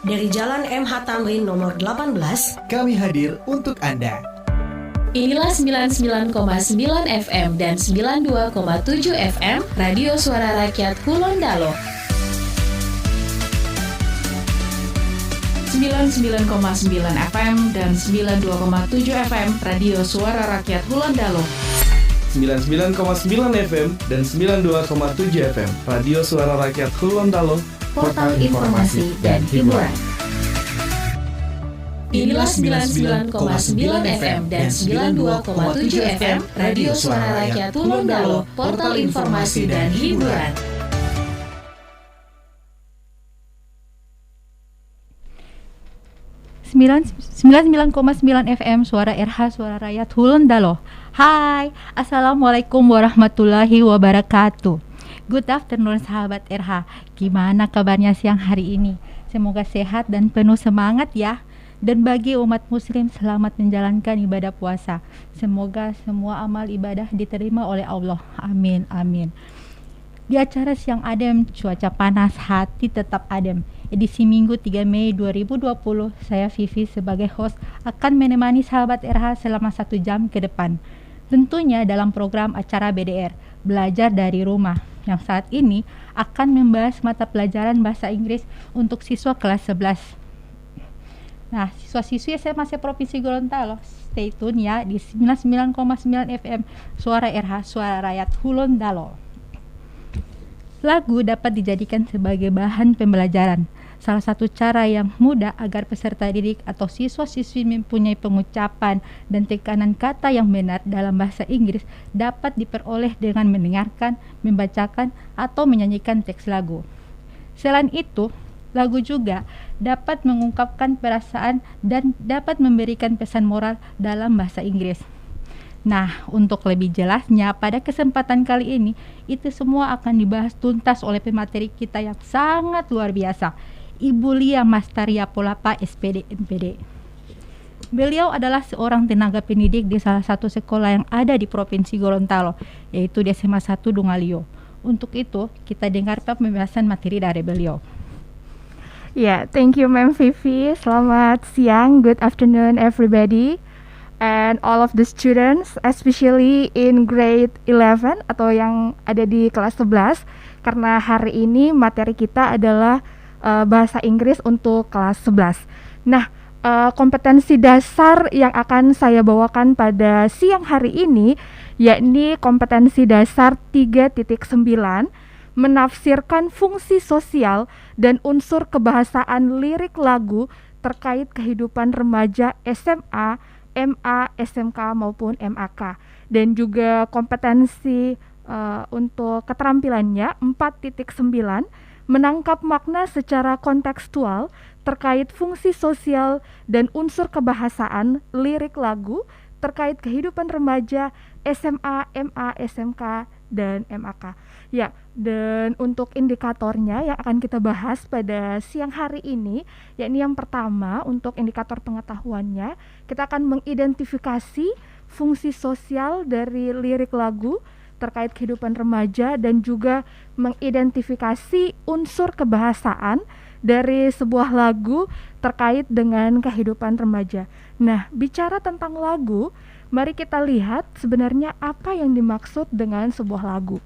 Dari Jalan MH Tamrin nomor 18, kami hadir untuk Anda. Inilah 99,9 FM dan 92,7 FM Radio Suara Rakyat Kulon Dalo. 99,9 FM dan 92,7 FM Radio Suara Rakyat Kulon Dalo. 99,9 FM dan 92,7 FM Radio Suara Rakyat Kulon Dalo, portal informasi dan hiburan. Inilah 99,9 FM dan 92,7 FM Radio Suara Rakyat Kulon Dalo, portal informasi dan hiburan. Sembilan 99,9 FM Suara RH Suara Rakyat Kulon Dalo. Hai, Assalamualaikum warahmatullahi wabarakatuh. Good afternoon sahabat RH. Gimana kabarnya siang hari ini? Semoga sehat dan penuh semangat ya. Dan bagi umat muslim, selamat menjalankan ibadah puasa. Semoga semua amal ibadah diterima oleh Allah. Amin, amin. Di acara Siang Adem, cuaca panas, hati tetap adem. Edisi Minggu 3 Mei 2020, saya Vivi sebagai host akan menemani sahabat RH selama 1 jam ke depan. Tentunya dalam program acara BDR, Belajar dari Rumah, yang saat ini akan membahas mata pelajaran bahasa Inggris untuk siswa kelas 11. Nah, siswa-siswi SMA Provinsi Gorontalo, stay tune ya di 99,9 FM Suara RH Suara Rakyat Kulon Dalo. Lagu dapat dijadikan sebagai bahan pembelajaran. Salah satu cara yang mudah agar peserta didik atau siswa-siswi mempunyai pengucapan dan tekanan kata yang benar dalam bahasa Inggris dapat diperoleh dengan mendengarkan, membacakan, atau menyanyikan teks lagu. Selain itu, lagu juga dapat mengungkapkan perasaan dan dapat memberikan pesan moral dalam bahasa Inggris. Nah, untuk lebih jelasnya, pada kesempatan kali ini, itu semua akan dibahas tuntas oleh pemateri kita yang sangat luar biasa, Ibu Lia Mastaria Polapa, SPD MPD. Beliau adalah seorang tenaga pendidik di salah satu sekolah yang ada di Provinsi Gorontalo, yaitu di SMA 1 Dungalio. Untuk itu, kita dengar pembahasan materi dari beliau. Yeah, thank you Ma'am Vivi. Selamat siang, good afternoon everybody. And all of the students, especially in grade 11 atau yang ada di kelas 11, karena hari ini materi kita adalah bahasa Inggris untuk kelas 11. Nah, kompetensi dasar yang akan saya bawakan pada siang hari ini yakni kompetensi dasar 3.9, menafsirkan fungsi sosial dan unsur kebahasaan lirik lagu terkait kehidupan remaja SMA, MA, SMK maupun MAK. Dan juga kompetensi untuk keterampilannya 4.9, menangkap makna secara kontekstual terkait fungsi sosial dan unsur kebahasaan lirik lagu terkait kehidupan remaja SMA, MA, SMK, dan MAK. Ya, dan untuk indikatornya yang akan kita bahas pada siang hari ini, yakni yang pertama untuk indikator pengetahuannya, kita akan mengidentifikasi fungsi sosial dari lirik lagu terkait kehidupan remaja dan juga mengidentifikasi unsur kebahasaan dari sebuah lagu terkait dengan kehidupan remaja. Nah, bicara tentang lagu, mari kita lihat sebenarnya apa yang dimaksud dengan sebuah lagu.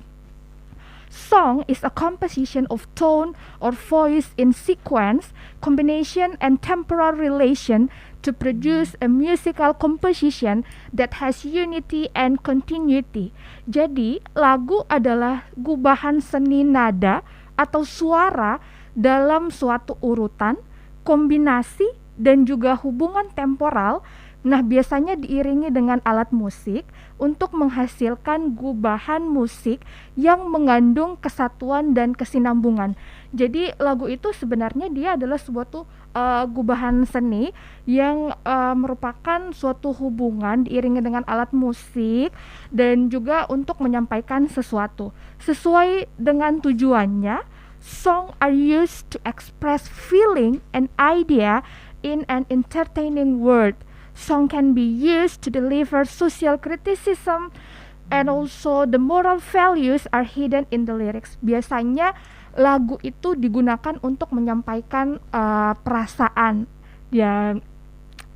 Song is a composition of tone or voice in sequence, combination and temporal relation to produce a musical composition that has unity and continuity. Jadi, lagu adalah gubahan seni nada atau suara dalam suatu urutan, kombinasi, dan juga hubungan temporal. Nah, biasanya diiringi dengan alat musik untuk menghasilkan gubahan musik yang mengandung kesatuan dan kesinambungan. Jadi lagu itu sebenarnya dia adalah suatu gubahan seni yang merupakan suatu hubungan diiringi dengan alat musik dan juga untuk menyampaikan sesuatu. Sesuai dengan tujuannya, song are used to express feeling and idea in an entertaining word. Song can be used to deliver social criticism and also the moral values are hidden in the lyrics. Biasanya lagu itu digunakan untuk menyampaikan perasaan. Ya,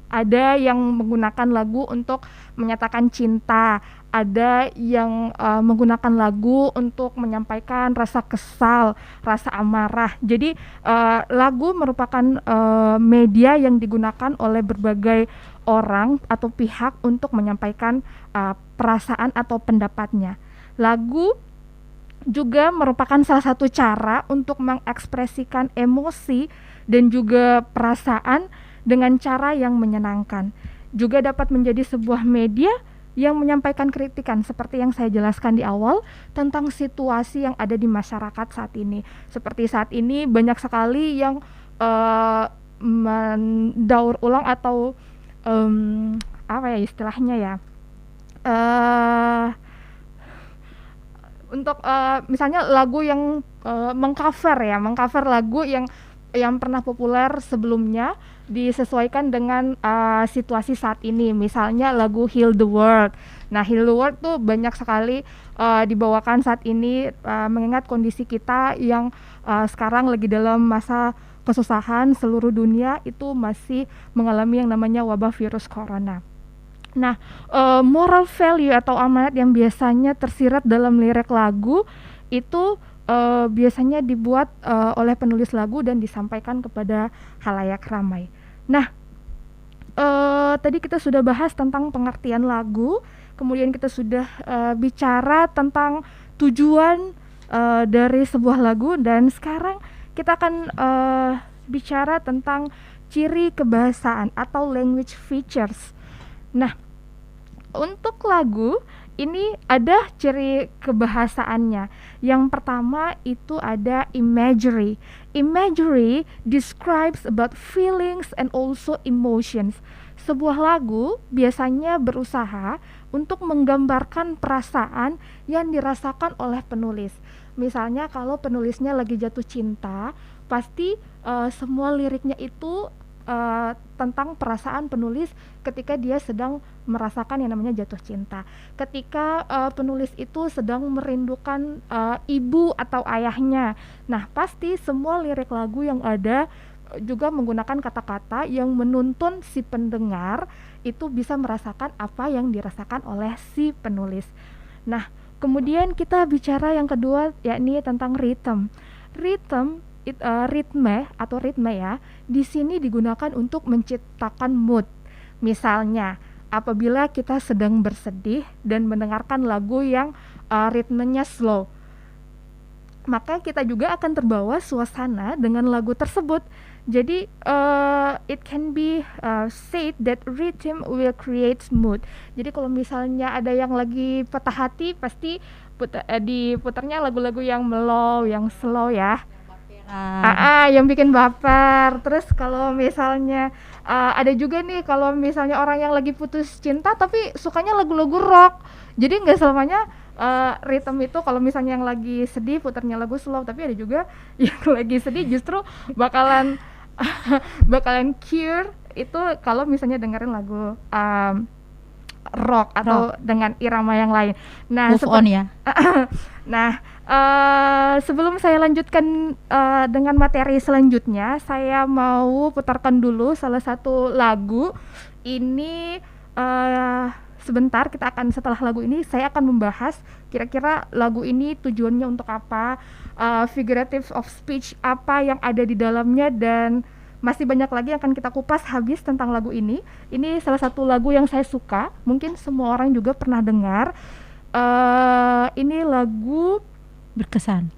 ada yang menggunakan lagu untuk menyatakan cinta, ada yang menggunakan lagu untuk menyampaikan rasa kesal, rasa amarah. Jadi lagu merupakan media yang digunakan oleh berbagai orang atau pihak untuk menyampaikan perasaan atau pendapatnya. Lagu juga merupakan salah satu cara untuk mengekspresikan emosi dan juga perasaan dengan cara yang menyenangkan. Juga dapat menjadi sebuah media yang menyampaikan kritikan seperti yang saya jelaskan di awal tentang situasi yang ada di masyarakat saat ini. Seperti saat ini banyak sekali yang mendaur ulang atau apa ya istilahnya ya, untuk misalnya lagu yang mengcover lagu yang pernah populer sebelumnya disesuaikan dengan situasi saat ini. Misalnya lagu Heal the World. Nah, Heal the World tuh banyak sekali dibawakan saat ini mengingat kondisi kita yang sekarang lagi dalam masa kesusahan. Seluruh dunia itu masih mengalami yang namanya wabah virus corona. Nah, moral value atau amanat yang biasanya tersirat dalam lirik lagu itu biasanya dibuat oleh penulis lagu dan disampaikan kepada khalayak ramai. Nah, tadi kita sudah bahas tentang pengertian lagu, kemudian kita sudah bicara tentang tujuan dari sebuah lagu, dan sekarang kita akan bicara tentang ciri kebahasaan atau language features. Nah, untuk lagu ini ada ciri kebahasaannya. Yang pertama itu ada imagery. Imagery describes about feelings and also emotions. Sebuah lagu biasanya berusaha untuk menggambarkan perasaan yang dirasakan oleh penulis. Misalnya kalau penulisnya lagi jatuh cinta, pasti semua liriknya itu tentang perasaan penulis ketika dia sedang merasakan yang namanya jatuh cinta. Ketika penulis itu sedang merindukan ibu atau ayahnya. Nah, pasti semua lirik lagu yang ada juga menggunakan kata-kata yang menuntun si pendengar itu bisa merasakan apa yang dirasakan oleh si penulis. Nah, kemudian kita bicara yang kedua yakni tentang rhythm. Ritme ya, di sini digunakan untuk menciptakan mood. Misalnya, apabila kita sedang bersedih dan mendengarkan lagu yang ritmenya slow, maka kita juga akan terbawa suasana dengan lagu tersebut. Jadi it can be said that rhythm will create mood. Jadi kalau misalnya ada yang lagi patah hati, pasti diputarnya lagu-lagu yang mellow, yang slow ya. Yang bikin baper. Terus kalau misalnya ada juga nih kalau misalnya orang yang lagi putus cinta tapi sukanya lagu-lagu rock. Jadi nggak selamanya rhythm itu kalau misalnya yang lagi sedih putarnya lagu slow, tapi ada juga yang lagi sedih justru bakalan cure itu kalau misalnya dengerin lagu rock atau dengan irama yang lain. Nah, move on ya. Nah, sebelum saya lanjutkan dengan materi selanjutnya, saya mau putarkan dulu salah satu lagu. Ini sebentar kita akan, setelah lagu ini saya akan membahas kira-kira lagu ini tujuannya untuk apa, figurative of speech apa yang ada di dalamnya, dan masih banyak lagi yang akan kita kupas habis tentang lagu ini. Ini salah satu lagu yang saya suka, mungkin semua orang juga pernah dengar. Ini lagu Berkesan.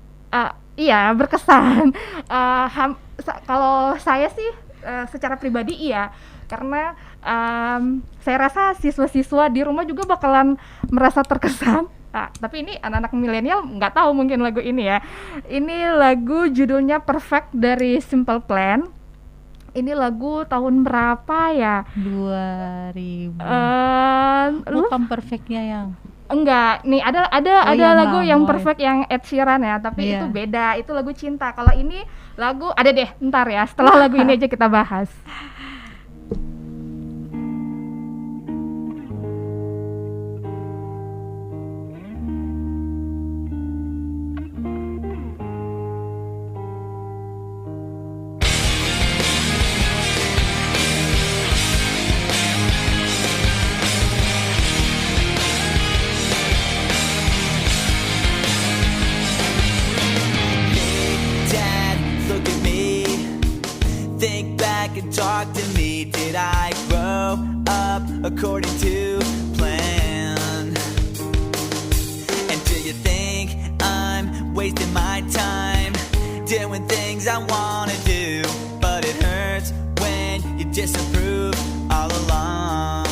Iya, berkesan. Kalau saya sih secara pribadi iya, karena saya rasa siswa-siswa di rumah juga bakalan merasa terkesan. Tapi ini anak-anak milenial nggak tahu mungkin lagu ini ya. Ini lagu judulnya Perfect dari Simple Plan. Ini lagu tahun berapa ya? 2000. Bukan perfectnya yang enggak, nih ada lagu yang perfect yang Ed Sheeran ya, tapi itu beda, itu lagu cinta. Kalau ini lagu ada deh, ntar ya, setelah lagu ini aja kita bahas. doing things I wanna do, but it hurts when you disapprove all along.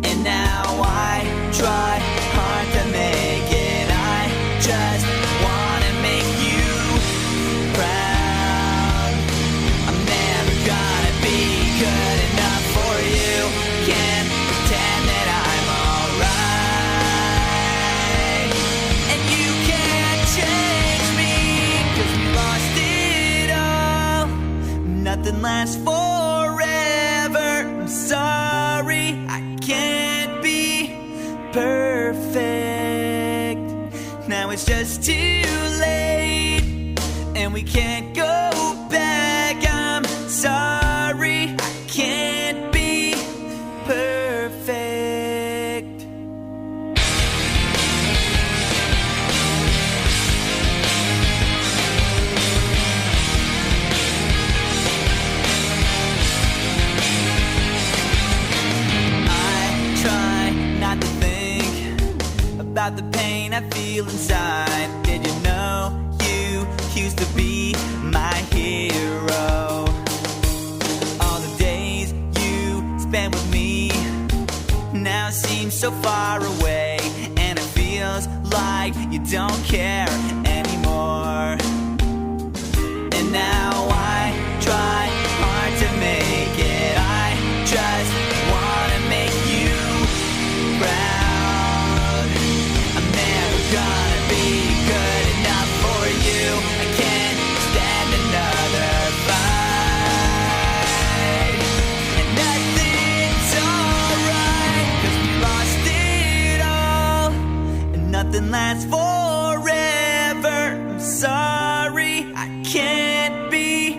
And now I try hard to make it, I just wanna make you proud. I'm never gonna be good enough for you, can't pretend that I'm alright. And you can't change me, 'cause we lost it all. Nothing lasts forever, I'm sorry, I can't be perfect. Now it's just too late, and we can't go back. I'm sorry, I can't be perfect. I try not to think about the pain I feel inside. Did you know you used to be my hero? All the days you spent with me now seem so far away, and it feels like you don't care anymore. And now I try hard to make it, I just wanna make you proud. I'm never gonna be good enough for you, I can't stand another fight. And nothing's alright, 'cause we lost it all, and nothing lasts forever. I'm sorry, I can't be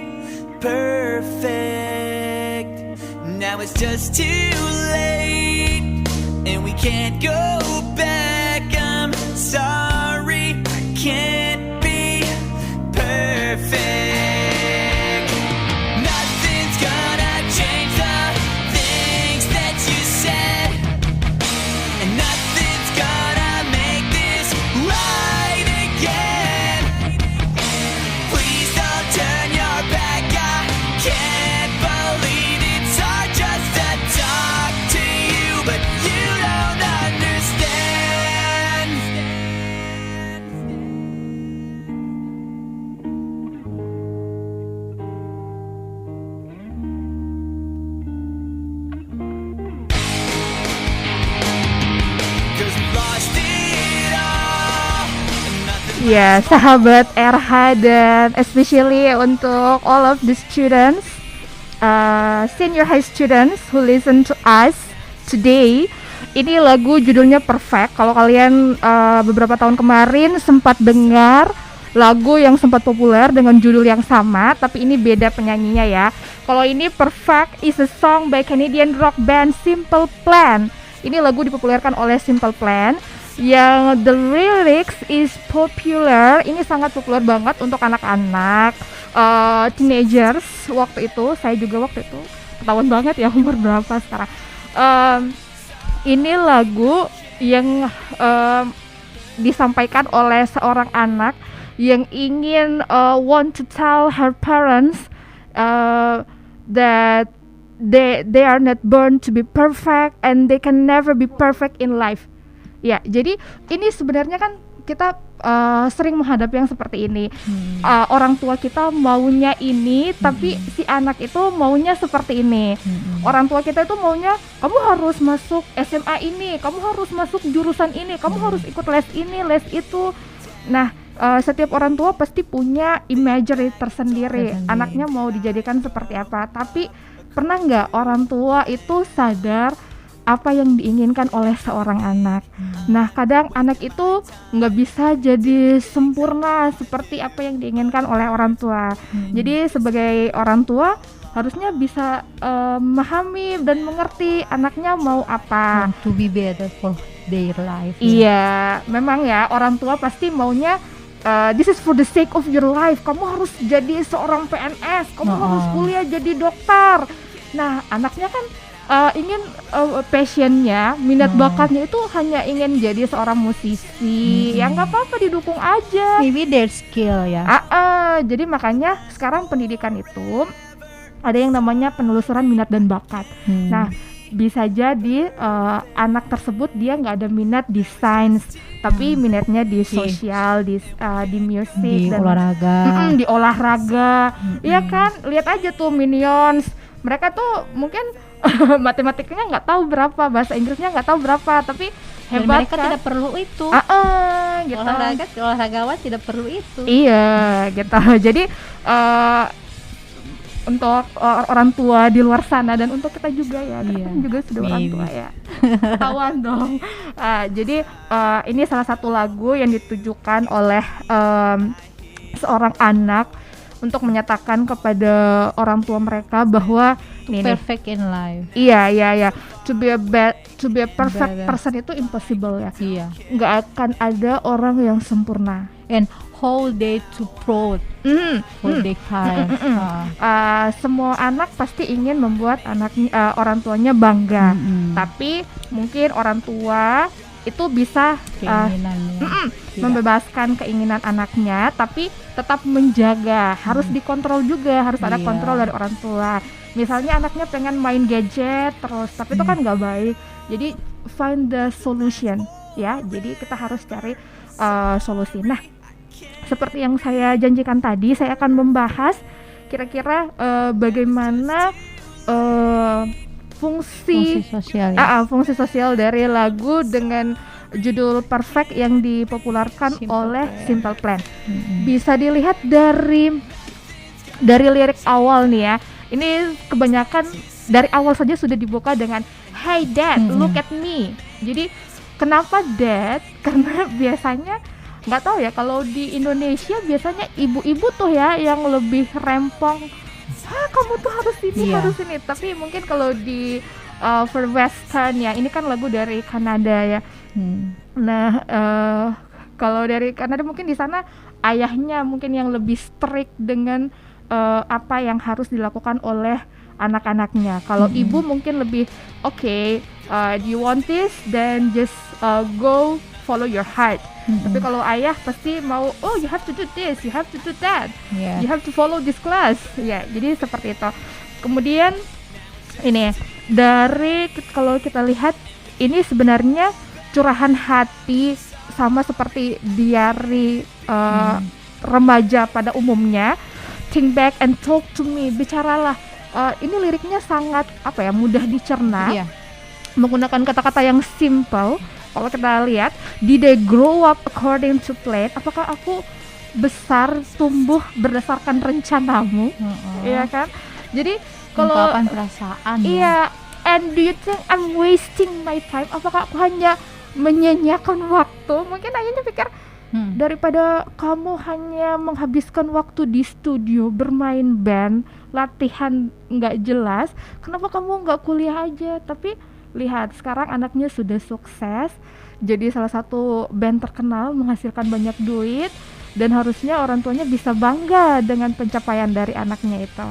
perfect. Now it's just too late, and we can't go back. I'm sorry, I can't be perfect. Nothing's gonna change the things that you said, and nothing's gonna make this right again. Please don't turn your back, I can't believe it's hard just to talk to you, but you don't understand. Cause we lost it all, and nothing. Ya, sahabat RH dan especially untuk all of the students, senior high students who listen to us today. Ini lagu judulnya Perfect. Kalau kalian beberapa tahun kemarin sempat dengar lagu yang sempat populer dengan judul yang sama, tapi ini beda penyanyinya ya. Kalau ini Perfect is a song by Canadian rock band Simple Plan. Ini lagu dipopulerkan oleh Simple Plan yang the lyrics is popular. Ini sangat populer banget untuk anak-anak, teenagers waktu itu. Saya juga waktu itu ketahuan banget ya umur berapa sekarang. Ini lagu yang disampaikan oleh seorang anak yang ingin want to tell her parents that they are not born to be perfect and they can never be perfect in life. Ya, jadi ini sebenarnya kan kita sering menghadapi yang seperti ini. Orang tua kita maunya ini, tapi si anak itu maunya seperti ini. Orang tua kita itu maunya kamu harus masuk SMA ini, kamu harus masuk jurusan ini, kamu harus ikut les ini, les itu. Nah, setiap orang tua pasti punya imagery tersendiri. Anaknya mau dijadikan seperti apa. Tapi pernah nggak orang tua itu sadar apa yang diinginkan oleh seorang anak? Nah, kadang anak itu nggak bisa jadi sempurna seperti apa yang diinginkan oleh orang tua. Jadi sebagai orang tua harusnya bisa memahami dan mengerti anaknya mau apa. To be better for their life. Iya, memang ya orang tua pasti maunya this is for the sake of your life. Kamu harus jadi seorang PNS, kamu harus kuliah jadi dokter. Nah, anaknya kan ingin passionnya, minat bakatnya itu hanya ingin jadi seorang musisi, ya nggak apa-apa, didukung aja. Maybe their skill ya. Jadi makanya sekarang pendidikan itu ada yang namanya penelusuran minat dan bakat. Nah, bisa jadi anak tersebut dia nggak ada minat di sains, tapi minatnya di sosial, di musik, di dan olahraga. Di olahraga. Iya kan, lihat aja tuh Minions. Mereka tuh mungkin matematikanya nggak tahu berapa, bahasa Inggrisnya nggak tahu berapa, tapi Dan hebat mereka kan? tidak perlu itu. Gitu. Olahragawan tidak perlu itu. Iya, gitu. Jadi untuk orang tua di luar sana dan untuk kita juga ya, kita kan juga sudah orang tua ya. Ketahuan dong. Jadi ini salah satu lagu yang ditujukan oleh seorang anak untuk menyatakan kepada orang tua mereka bahwa Perfect in life. Iya. To be a perfect Better. person itu impossible ya. Iya. Nggak akan ada orang yang sempurna. And whole day to proud, whole day parents. Semua anak pasti ingin membuat orang tuanya bangga. Tapi mungkin orang tua itu bisa Keinginannya. membebaskan keinginan anaknya, tapi tetap menjaga, harus dikontrol juga, harus ada Iya. kontrol dari orang tua. Misalnya anaknya pengen main gadget terus, tapi itu kan nggak baik. Jadi find the solution ya. Jadi kita harus cari solusi. Nah, seperti yang saya janjikan tadi, saya akan membahas kira-kira bagaimana fungsi sosial ya. fungsi sosial dari lagu dengan judul Perfect yang dipopulerkan Simple oleh Plan. Simple Plan. Bisa dilihat dari lirik awal nih ya. Ini kebanyakan dari awal saja sudah dibuka dengan Hey Dad, look at me. Jadi kenapa Dad? Karena biasanya nggak tahu ya, kalau di Indonesia biasanya ibu-ibu tuh ya yang lebih rempong. Kamu tuh harus ini, harus ini. Tapi mungkin kalau di for Western ya, ini kan lagu dari Kanada ya. Nah, kalau dari Kanada mungkin di sana ayahnya mungkin yang lebih strict dengan apa yang harus dilakukan oleh anak-anaknya. Kalau ibu mungkin lebih do you want this? Then just go follow your heart. Tapi kalau ayah pasti mau, you have to do this, you have to do that, you have to follow this class. Ya, jadi seperti itu. Kemudian ini dari kalau kita lihat ini sebenarnya curahan hati sama seperti diari remaja pada umumnya. Think back and talk to me, bicaralah. Ini liriknya sangat mudah dicerna, menggunakan kata-kata yang simple. Kalau kita lihat, did I grow up according to plan? Apakah aku besar tumbuh berdasarkan rencanamu? Iya kan? Jadi kalau ungkapan perasaan. Iya, and do you think I'm wasting my time? Apakah aku hanya menyanyiakan waktu? Mungkin ayahnya pikir daripada kamu hanya menghabiskan waktu di studio bermain band, latihan nggak jelas, kenapa kamu nggak kuliah aja? Tapi lihat sekarang anaknya sudah sukses, jadi salah satu band terkenal, menghasilkan banyak duit, dan harusnya orang tuanya bisa bangga dengan pencapaian dari anaknya itu.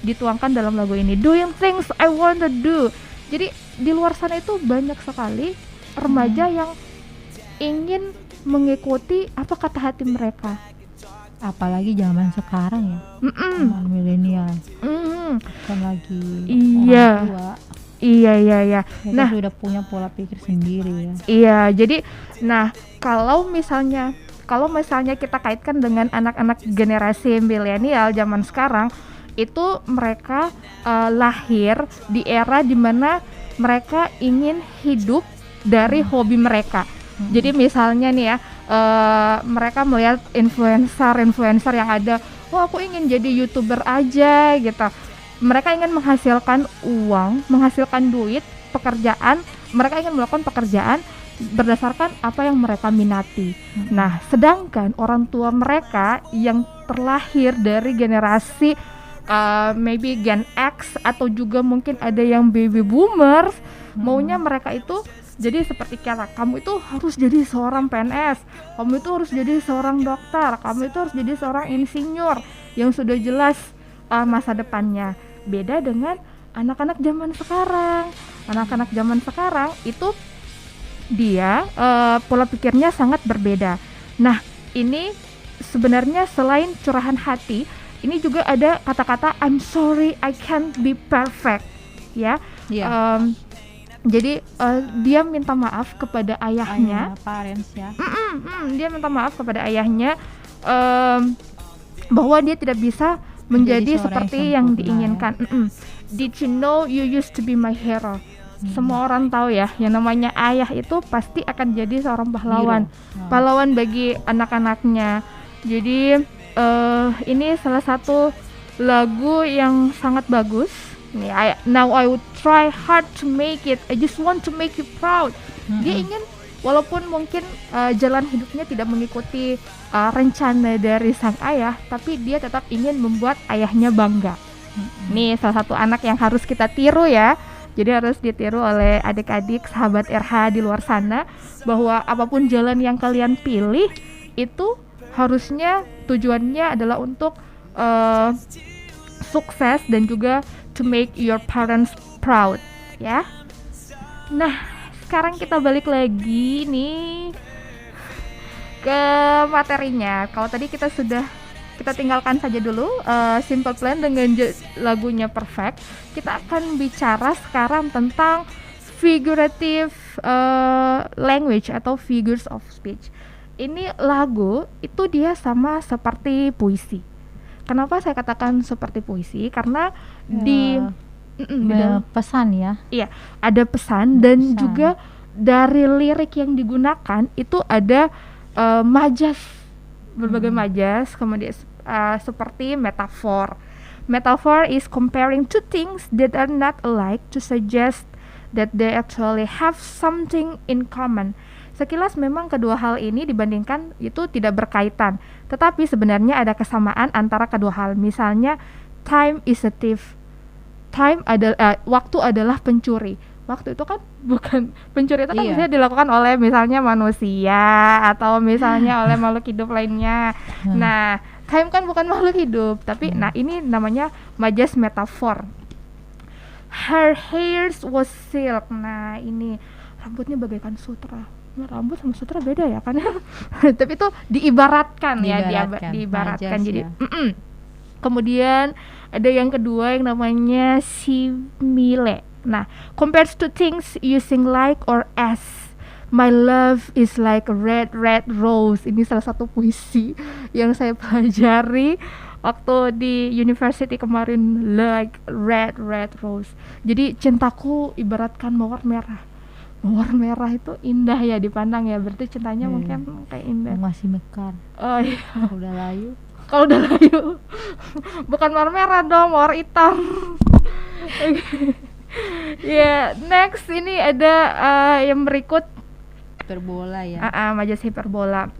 Dituangkan dalam lagu ini, doing things I wanna do. Jadi di luar sana itu banyak sekali remaja yang ingin mengikuti apa kata hati mereka. Apalagi zaman sekarang ya, zaman milenial, kan lagi orang tua. Iya. Mereka sudah punya pola pikir sendiri ya. Iya, jadi kalau misalnya kita kaitkan dengan anak-anak generasi milenial zaman sekarang, itu mereka lahir di era dimana mereka ingin hidup dari hobi mereka. Jadi misalnya nih ya, mereka melihat influencer yang ada, aku ingin jadi YouTuber aja gitu. Mereka ingin menghasilkan uang, menghasilkan duit, pekerjaan. Mereka ingin melakukan pekerjaan berdasarkan apa yang mereka minati. Nah, sedangkan orang tua mereka yang terlahir dari generasi maybe Gen X atau juga mungkin ada yang baby boomers, maunya mereka itu jadi seperti kata, kamu itu harus jadi seorang PNS, kamu itu harus jadi seorang dokter, kamu itu harus jadi seorang insinyur yang sudah jelas masa depannya. Beda dengan anak-anak zaman sekarang itu dia pola pikirnya sangat berbeda. Nah, ini sebenarnya selain curahan hati, ini juga ada kata-kata I'm sorry I can't be perfect, ya. Jadi dia minta maaf kepada ayahnya. Parents ya. Dia minta maaf kepada ayahnya bahwa dia tidak bisa menjadi seperti yang diinginkan. Did you know you used to be my hero? Semua orang tahu ya, yang namanya ayah itu pasti akan jadi seorang pahlawan. Pahlawan bagi anak-anaknya. Jadi ini salah satu lagu yang sangat bagus. Now I would try hard to make it. I just want to make you proud. Dia ingin, walaupun mungkin jalan hidupnya tidak mengikuti rencana dari sang ayah, tapi dia tetap ingin membuat ayahnya bangga. Nih salah satu anak yang harus kita tiru ya. Jadi harus ditiru oleh adik-adik sahabat RH di luar sana, bahwa apapun jalan yang kalian pilih itu harusnya tujuannya adalah untuk sukses dan juga to make your parents proud, ya. Nah, sekarang kita balik lagi nih ke materinya. Kalau tadi kita tinggalkan saja dulu Simple Plan dengan lagunya Perfect. Kita akan bicara sekarang tentang figurative language atau figures of speech. Ini lagu itu dia sama seperti puisi. Kenapa saya katakan seperti puisi? Karena di pesan ya. Iya, ada pesan dan juga dari lirik yang digunakan itu ada majas, berbagai majas, kemudian seperti metafor. Metaphor is comparing two things that are not alike to suggest that they actually have something in common. Sekilas memang kedua hal ini dibandingkan itu tidak berkaitan, tetapi sebenarnya ada kesamaan antara kedua hal. Misalnya, time is a thief. Waktu adalah pencuri. Waktu itu kan bukan pencuri, itu kan bisa dilakukan oleh misalnya manusia atau misalnya oleh makhluk hidup lainnya. Nah, time kan bukan makhluk hidup, tapi nah ini namanya majas metafor. Her hairs was silk. Nah, ini rambutnya bagaikan sutra. Nah, rambut sama sutra beda ya kan? Tapi itu diibaratkan. Diibaratkan. Jadi kemudian ada yang kedua yang namanya simile. Nah, compares to things using like or as. My love is like a red rose. Ini salah satu puisi yang saya pelajari waktu di university kemarin, like red rose. Jadi cintaku ibaratkan mawar merah. Mawar merah itu indah ya dipandang ya. Berarti cintanya mungkin kayak indah. Masih mekar. Oh iya. Udah layu. Kalau udah layu bukan mawar merah dong, mawar hitam. Next ini ada yang berikut hiperbola ya. Majas hiperbola.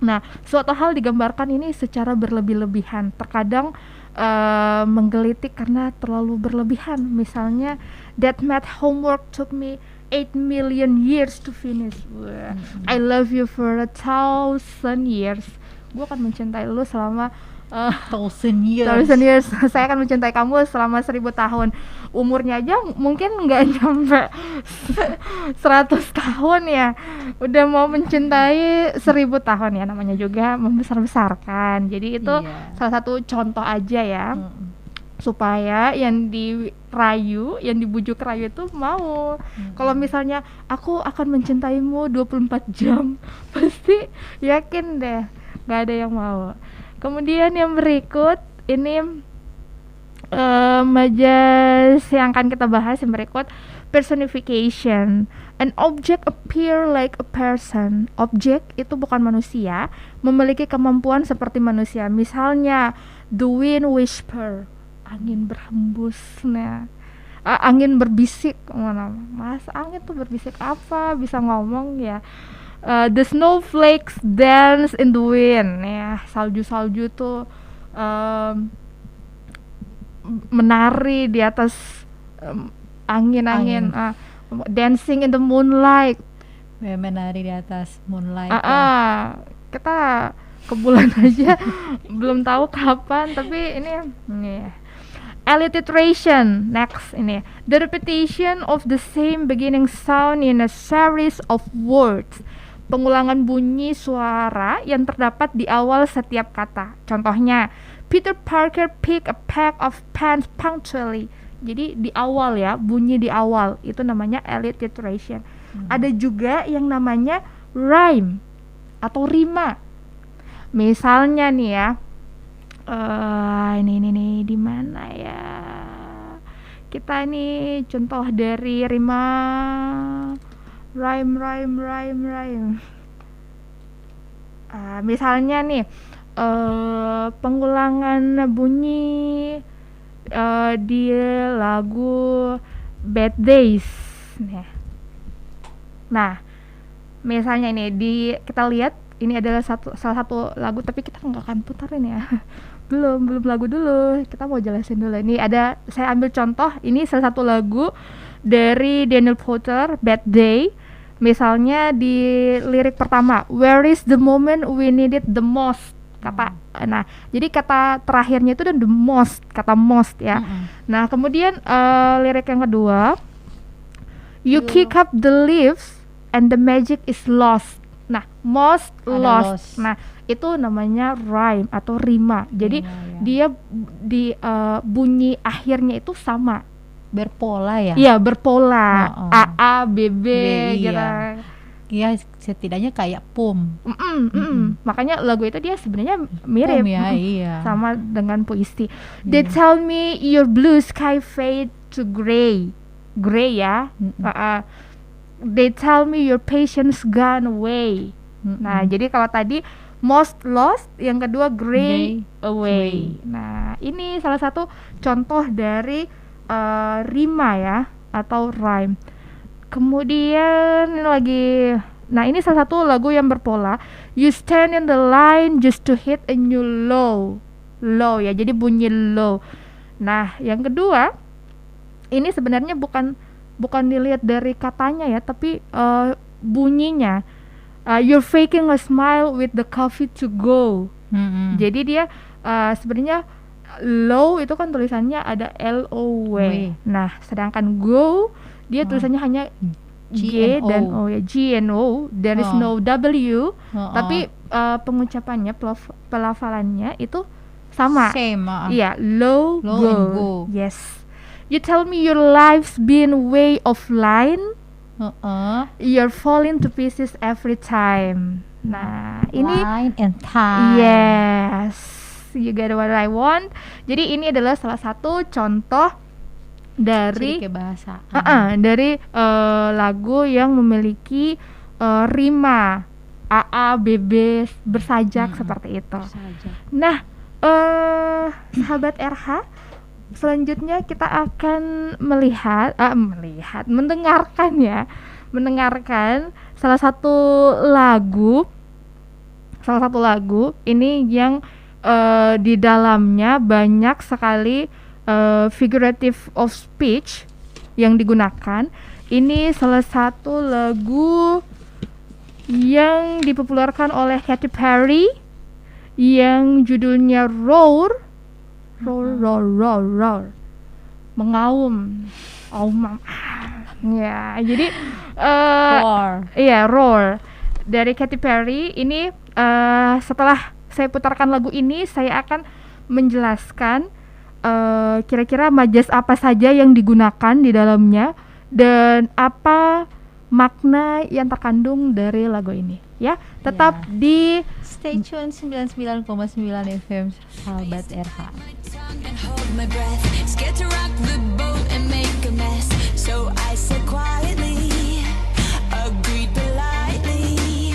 Nah, suatu hal digambarkan ini secara berlebih-lebihan, terkadang menggelitik karena terlalu berlebihan. Misalnya, that math homework took me 8 million years to finish. I love you for 1,000 years. Gue akan mencintai lu selama 1,000 years. 1,000 years. Saya akan mencintai kamu selama 1,000 tahun. Umurnya aja mungkin nggak nyampe 100 tahun ya, udah mau mencintai 1,000 tahun ya, namanya juga membesar-besarkan. Jadi itu salah satu contoh aja ya, supaya yang dirayu, yang dibujuk rayu itu mau. Kalau misalnya aku akan mencintaimu 24 jam, pasti yakin deh nggak ada yang mau. Kemudian yang berikut ini majas yang akan kita bahas yang berikut, personification. An object appear like a person. Objek itu bukan manusia, memiliki kemampuan seperti manusia. Misalnya, the wind whisper, angin berhembus. Nah, angin berbisik. Mana? Mas, angin tuh berbisik apa? Bisa ngomong ya. The snowflakes dance in the wind. Ya, salju-salju tuh menari di atas angin. Dancing in the moonlight. Menari di atas moonlight. Kita ke bulan aja belum tahu kapan, tapi ini. Alliteration, next ini. The repetition of the same beginning sound in a series of words. Pengulangan bunyi suara yang terdapat di awal setiap kata. Contohnya, Peter Parker picked a pack of pens punctually. Jadi di awal ya, bunyi di awal itu namanya alliteration. Ada juga yang namanya rhyme atau rima. Misalnya nih ya, ini di mana ya? Kita ini contoh dari rima rhyme. Misalnya nih, pengulangan bunyi di lagu Bad Days. Nah, misalnya ini kita lihat ini adalah salah satu lagu, tapi kita nggak akan putarin ya. belum lagu dulu, kita mau jelasin dulu. Ini ada, saya ambil contoh, ini salah satu lagu dari Daniel Powter, Bad Day. Misalnya di lirik pertama, where is the moment we need it the most, kata. Nah, jadi kata terakhirnya itu the most, kata most ya. Nah, kemudian lirik yang kedua, you kick up the leaves and the magic is lost. Nah, most lost. Nah, itu namanya rhyme atau rima. Jadi dia di bunyi akhirnya itu sama, berpola ya. Iya, berpola. A B B gitu. Iya, setidaknya kayak pom. Makanya lagu itu dia sebenarnya mirip ya, iya. sama dengan puisi. They tell me your blue sky fade to gray. Gray ya. They tell me your patience gone away. Nah, jadi kalau tadi most lost, yang kedua gray away. Nah, ini salah satu contoh dari rima ya, atau rhyme. Kemudian ini lagi, nah ini salah satu lagu yang berpola. You stand in the line just to hit a new low. Low ya, jadi bunyi low. Nah, yang kedua, ini sebenarnya bukan dilihat dari katanya ya, tapi bunyinya. You're faking a smile with the coffee to go. Jadi dia sebenarnya low itu kan tulisannya ada L-O-W. Nah, sedangkan go dia tulisannya hanya G dan O ya, G and O. There is no W. Tapi pengucapannya, pelafalannya itu sama. Iya, low go. Yes. You tell me your life's been way offline. You're falling to pieces every time. Nah, ini line and time. Yes, you get what I want. Jadi ini adalah salah satu contoh dari dari lagu yang memiliki rima A B B bersajak seperti itu. Nah, sahabat RH, selanjutnya kita akan mendengarkan salah satu lagu ini yang di dalamnya banyak sekali figurative of speech yang digunakan. Ini salah satu lagu yang dipopulerkan oleh Katy Perry yang judulnya Roar. Mengaum. Ya, jadi Roar dari Katy Perry. Ini setelah saya putarkan lagu ini, saya akan menjelaskan kira-kira majas apa saja yang digunakan di dalamnya dan apa makna yang terkandung dari lagu ini. Ya, tetap di Stay Tune 99,9 FM sahabat RH. And hold my breath, scared to rock the boat and make a mess. So I said quietly, agreed politely.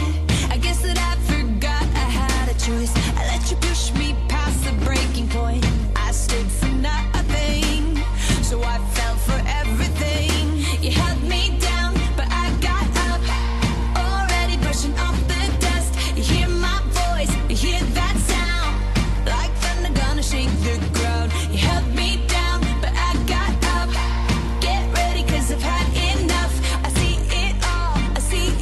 I guess that I forgot I had a choice. I let you push me past the breaking point. I stood for nothing, so I fell for everything. You held me down, but I got up, already brushing off the dust. You hear my voice, you hear that sound, like thunder gonna shake the ground. You held me down, but I got up. Get ready, 'cause I've had enough. I see it all, I see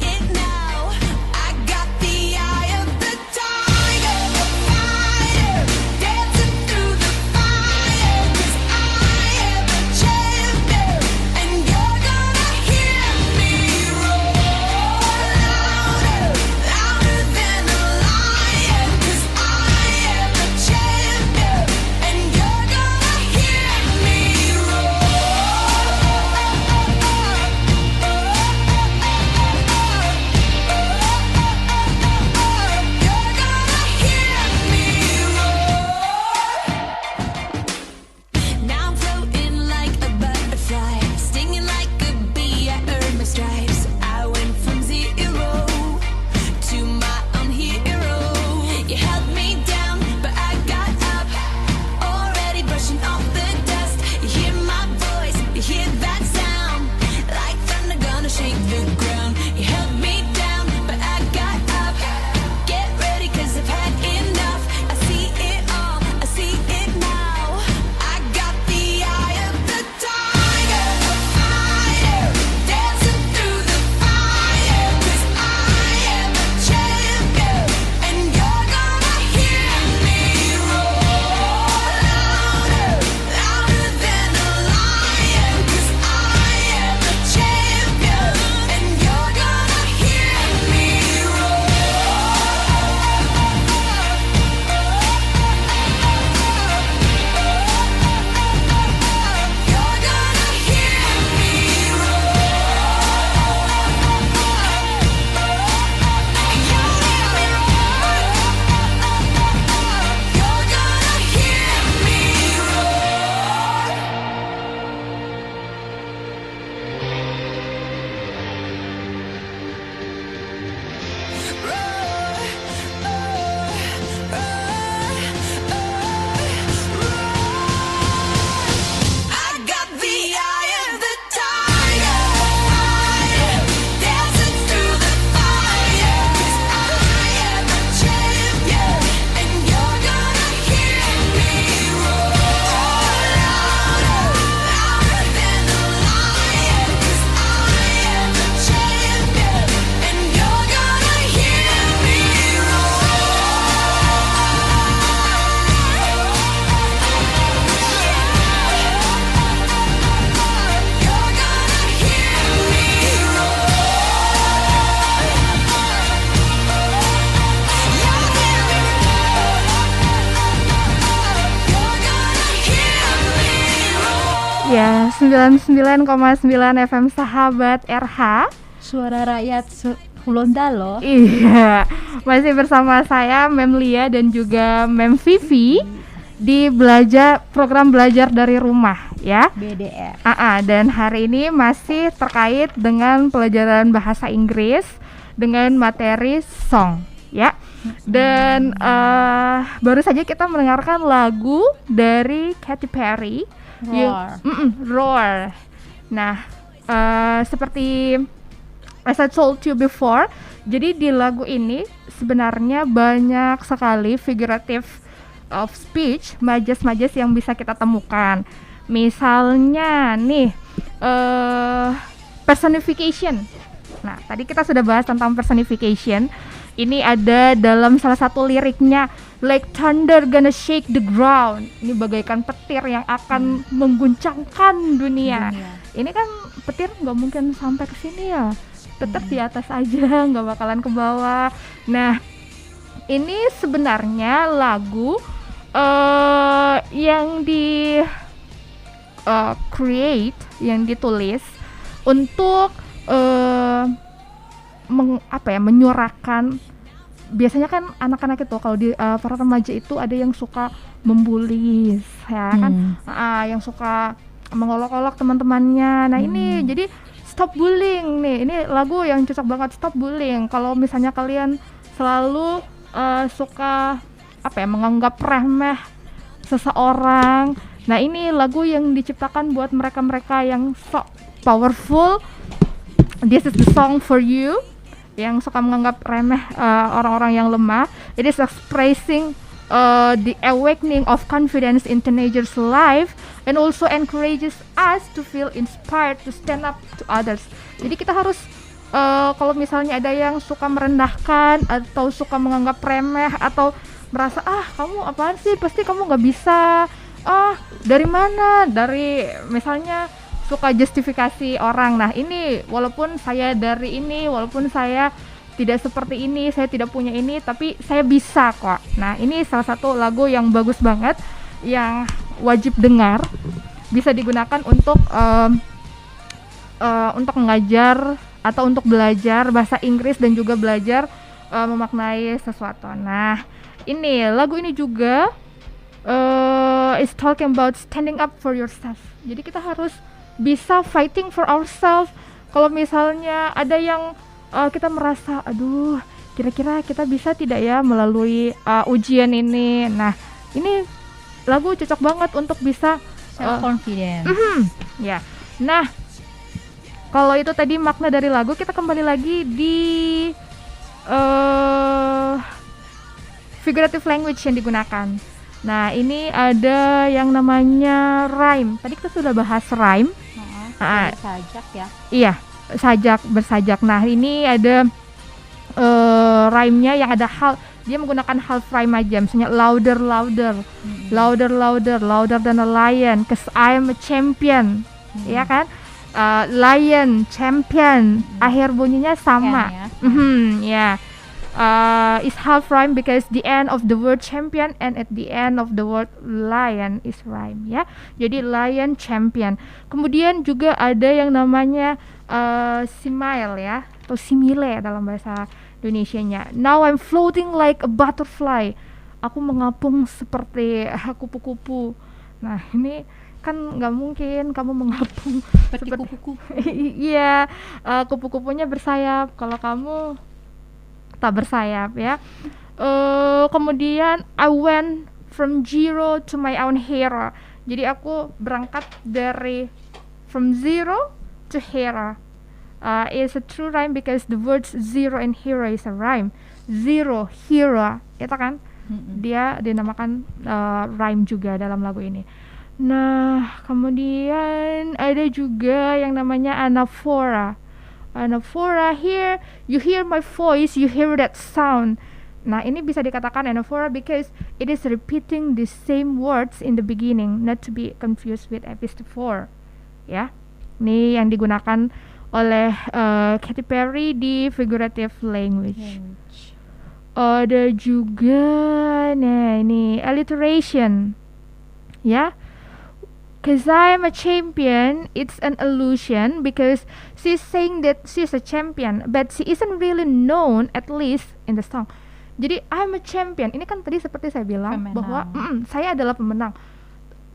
Ya, 99,9 FM sahabat RH. Suara Rakyat Hulondalo. Iya, masih bersama saya Mem Lia dan juga Mem Vivi di program belajar dari rumah ya. BDR. Dan hari ini masih terkait dengan pelajaran bahasa Inggris dengan materi song ya. Dan baru saja kita mendengarkan lagu dari Katy Perry, Roar. Nah, seperti as I told you before, jadi di lagu ini sebenarnya banyak sekali figurative of speech, majas-majas yang bisa kita temukan. Misalnya nih, personification. Nah, tadi kita sudah bahas tentang personification. Ini ada dalam salah satu liriknya, like thunder gonna shake the ground. Ini bagaikan petir yang akan mengguncangkan dunia. Ini kan petir nggak mungkin sampai ke sini ya, tetap di atas aja, nggak bakalan ke bawah. Nah, ini sebenarnya lagu yang di create, yang ditulis untuk menyuarakan. Biasanya kan anak-anak itu kalau di para remaja itu ada yang suka membuli ya kan, yang suka mengolok-olok teman-temannya. Nah ini jadi stop bullying nih, ini lagu yang cocok banget, stop bullying. Kalau misalnya kalian selalu suka menganggap remeh seseorang, nah ini lagu yang diciptakan buat mereka-mereka yang so powerful. This is the song for you yang suka menganggap remeh orang-orang yang lemah. It is expressing the awakening of confidence in teenagers' life and also encourages us to feel inspired to stand up to others. Jadi kita harus kalau misalnya ada yang suka merendahkan atau suka menganggap remeh atau merasa kamu apaan sih, pasti kamu nggak bisa, dari mana, dari misalnya suka justifikasi orang. Nah ini walaupun saya dari ini, walaupun saya tidak seperti ini, saya tidak punya ini, tapi saya bisa kok. Nah ini salah satu lagu yang bagus banget, yang wajib dengar, bisa digunakan untuk mengajar atau untuk belajar bahasa Inggris dan juga belajar memaknai sesuatu. Nah ini lagu ini juga is talking about standing up for yourself. Jadi kita harus bisa fighting for ourselves. Kalau misalnya ada yang kita merasa, aduh, kira-kira kita bisa tidak ya melalui ujian ini. Nah, ini lagu cocok banget untuk bisa self confidence. Ya. Nah, kalau itu tadi makna dari lagu, kita kembali lagi di figurative language yang digunakan. Nah, ini ada yang namanya rhyme. Tadi kita sudah bahas rhyme. Bersajak ya. Iya, bersajak. Nah, ini ada rhyme-nya yang ada dia menggunakan half rhyme aja. Misalnya louder than a lion, 'cause I'm a champion. Ya kan? Lion, champion, akhir bunyinya sama. Ya. Is half rhyme because the end of the word champion and at the end of the word lion is rhyme ya. Jadi lion, champion. Kemudian juga ada yang namanya simile ya, atau simile dalam bahasa Indonesianya. Now I'm floating like a butterfly. Aku mengapung seperti kupu-kupu. Nah ini kan nggak mungkin kamu mengapung seperti kupu-kupu. Iya, kupu-kupunya bersayap, kalau kamu tak bersayap ya. Kemudian I went from zero to my own hero. Jadi aku berangkat dari from zero to hero. Is a true rhyme because the words zero and hero is a rhyme. Zero, hero, itu kan dia dinamakan rhyme juga dalam lagu ini. Nah, kemudian ada juga yang namanya anaphora. Anaphora, here you hear my voice, you hear that sound. Nah, ini bisa dikatakan anaphora because it is repeating the same words in the beginning, not to be confused with epistaphore. Ya, ini yang digunakan oleh Katy Perry di figurative language. Ada juga, nah ini alliteration, ya. Cause I'm a champion, it's an illusion because she's saying that she's a champion, but she isn't really known, at least in the song. Jadi I'm a champion. Ini kan tadi seperti saya bilang Pemenang. bahwa saya adalah pemenang.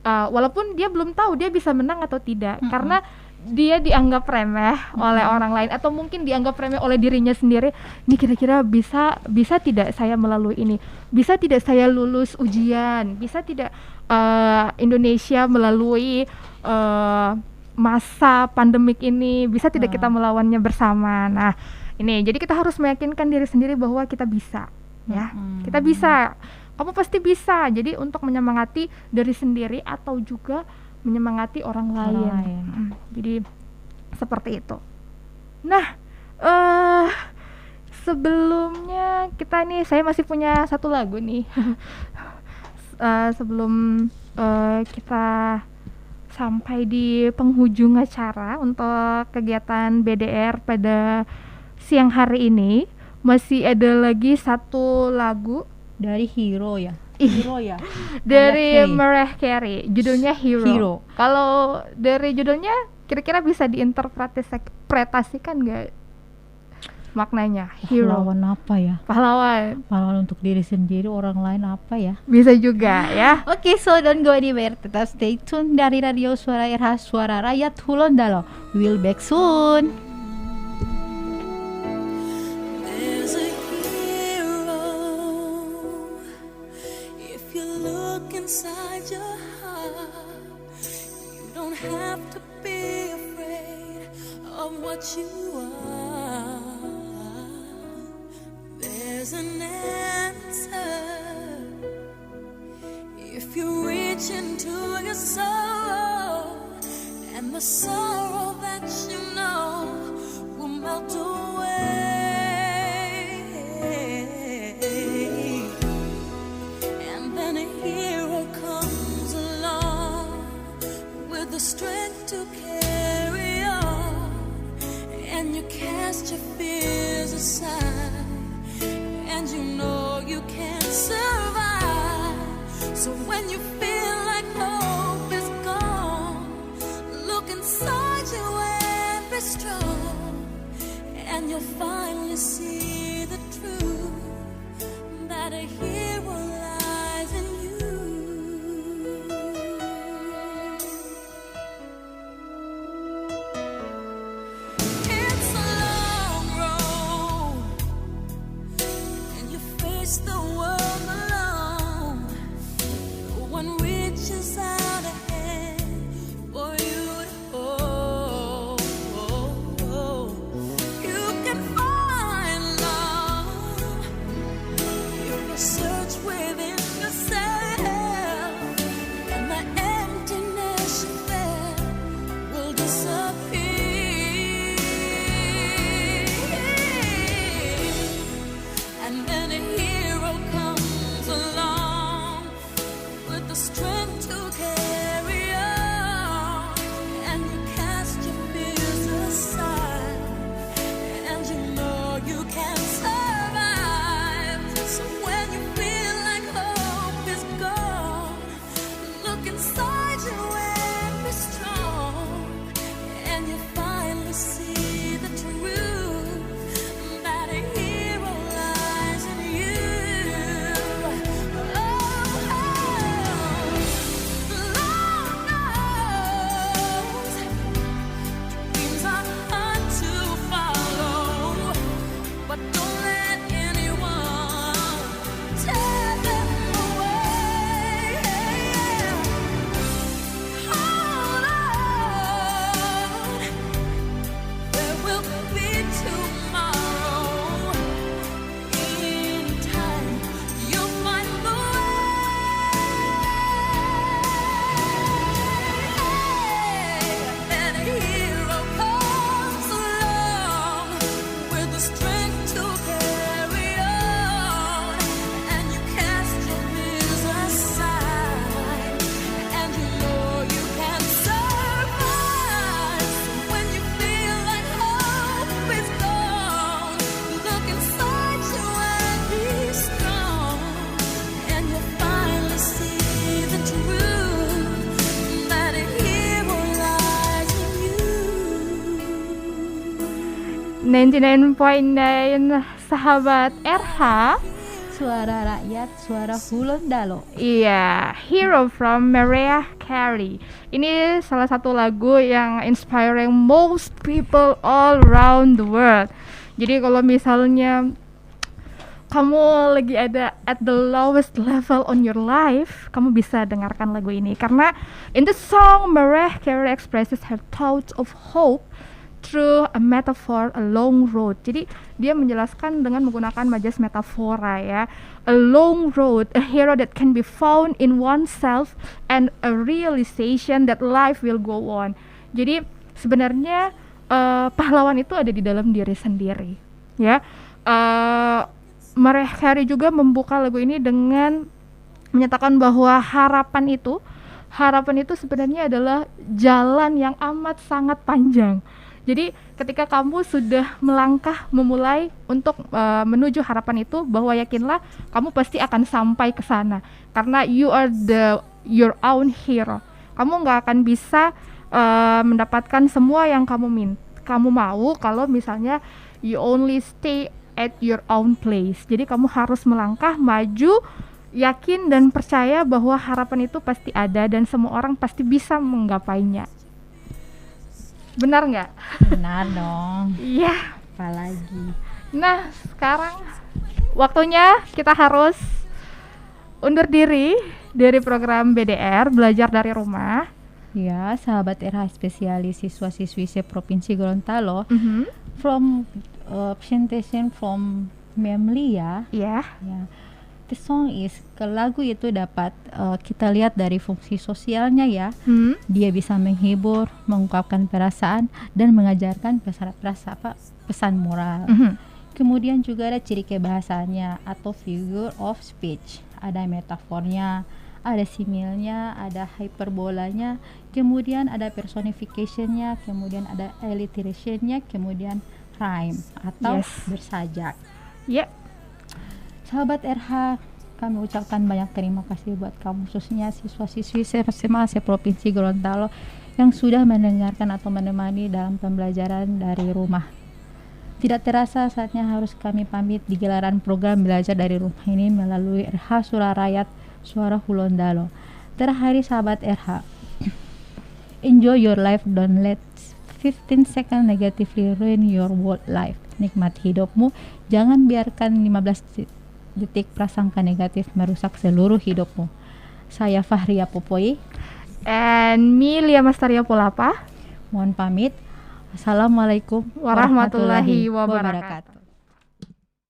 Walaupun dia belum tahu dia bisa menang atau tidak, karena dia dianggap remeh oleh orang lain atau mungkin dianggap remeh oleh dirinya sendiri. Ini kira-kira bisa tidak saya melalui ini? Bisa tidak saya lulus ujian? Bisa tidak Indonesia melalui masa pandemik ini? Bisa tidak kita melawannya bersama? Nah, ini jadi kita harus meyakinkan diri sendiri bahwa kita bisa, ya. Kita bisa. Kamu pasti bisa. Jadi untuk menyemangati diri sendiri atau juga menyemangati orang lain. Jadi seperti itu. Nah, sebelumnya saya masih punya satu lagu nih. Sebelum kita sampai di penghujung acara untuk kegiatan BDR pada siang hari ini, masih ada lagi satu lagu Dari Hero ya. Hero ya. dari Mariah Mariah Carey, judulnya Hero. Kalau dari judulnya kira-kira bisa diinterpretasikan nggak maknanya? Hero. Pahlawan apa ya? Pahlawan. Untuk diri sendiri, orang lain apa ya? Bisa juga ya. Oke, so don't go anywhere. Tetap stay tune dari Radio Suara RH, Suara Rakyat Hulon Dalo. We'll back soon. There's a hero. If you look inside your heart, you don't have to be afraid of what you are. There's an answer. If you reach into your soul, and the sorrow that you know will melt away, and then a hero comes along with the strength to carry on, and you cast your fears aside, and you know you can survive. So when you feel like hope is gone, look inside you and be strong, and you'll finally see the truth, that a hero lies in you. It's a long road, and you face the world alone. No one reaches out a hand for you to hold. You can find love if you search within yourself, and the emptiness you felt will disappear. And then a hero comes along with the strength to carry on, and you cast your fears aside, and you know you can survive. So when you feel like hope is gone, look inside you and be strong, and you finally see the truth, that a hero lies in you. Lord knows dreams are hard to follow, but don't let anyone tear them away. 99.9 sahabat RH. Suara rakyat, suara Hulundalo. Iya, Hero from Mariah Carey. Ini salah satu lagu yang inspiring most people all around the world. Jadi kalau misalnya kamu lagi ada at the lowest level on your life, kamu bisa dengarkan lagu ini. Karena in the song, Mariah Carey expresses her thoughts of hope through a metaphor, a long road. Jadi dia menjelaskan dengan menggunakan majas metafora ya. A long road, a hero that can be found in oneself, and a realization that life will go on. Jadi sebenarnya pahlawan itu ada di dalam diri sendiri ya. Mariah Carey juga membuka lagu ini dengan menyatakan bahwa harapan itu sebenarnya adalah jalan yang amat sangat panjang. Jadi ketika kamu sudah melangkah memulai untuk menuju harapan itu, bahwa yakinlah kamu pasti akan sampai ke sana karena you are your own hero. Kamu nggak akan bisa mendapatkan semua yang kamu mau kalau misalnya you only stay at your own place. Jadi kamu harus melangkah maju, yakin dan percaya bahwa harapan itu pasti ada dan semua orang pasti bisa menggapainya. Benar nggak? Benar dong. Iya. Apalagi. Nah, sekarang waktunya kita harus undur diri dari program BDR Belajar dari Rumah. Ya, sahabat RH spesialis siswa-siswi Provinsi Gorontalo. From presentation from Memli ya. Yeah. Ya. The song is, ke lagu itu dapat kita lihat dari fungsi sosialnya ya. Dia bisa menghibur, mengungkapkan perasaan dan mengajarkan pesan moral. Kemudian juga ada ciri kebahasaannya atau figure of speech. Ada metafornya, ada similnya, ada hyperbolanya, kemudian ada personificationnya, kemudian ada alliterationnya, kemudian rhyme atau bersajak. Sahabat RH, kami ucapkan banyak terima kasih buat kamu, khususnya siswa-siswi SMA Provinsi Gorontalo yang sudah mendengarkan atau menemani dalam pembelajaran dari rumah. Tidak terasa saatnya harus kami pamit di gelaran program belajar dari rumah ini melalui RH Suara Rakyat, Suara Hulundalo. Terakhir sahabat RH, enjoy your life, don't let 15 second negatively ruin your world life. Nikmati hidupmu, jangan biarkan 15 detik prasangka negatif merusak seluruh hidupmu. Saya Fahria Popoi and Milia Mastaria Polapa. Mohon pamit. Assalamualaikum warahmatullahi wabarakatuh.